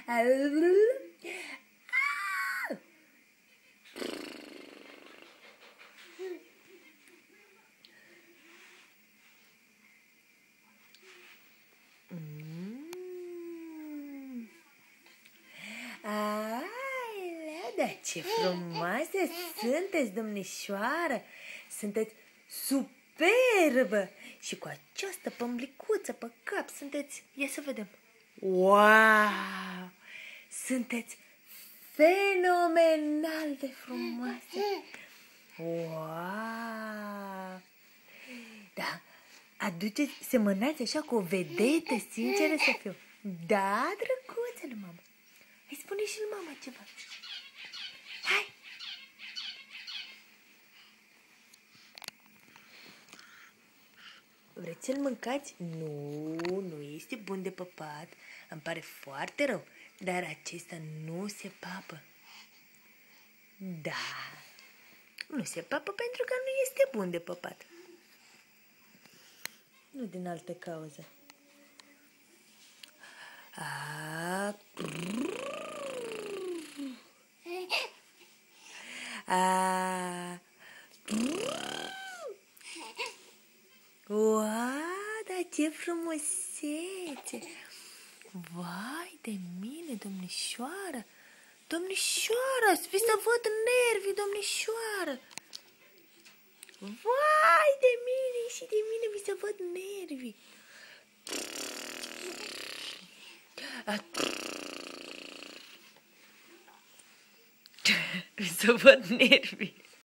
Dar ce frumoase sunteți, domnișoară! Sunteți superbă! Și cu această pămblicuță pe cap sunteți... Ia să vedem! Wow! Sunteți fenomenal de frumoase! Wow! Da, aduceți, semănați așa cu o vedetă, sinceră să fiu. Da, drăguță lui mama. Hai, spune și lui mama ceva. Hai! Vreți să-l mâncați? Nu, nu este bun de păpat. Îmi pare foarte rău, dar acesta nu se papă. Da, nu se papă pentru că nu este bun de păpat. Nu din altă cauză. Uau, dar ce frumusețe! Vai de mine, domnișoară! Domnișoară, vi să văd nervii, domnișoară! Vai de mine și de mine vi să văd nervii! Vi să văd nervii!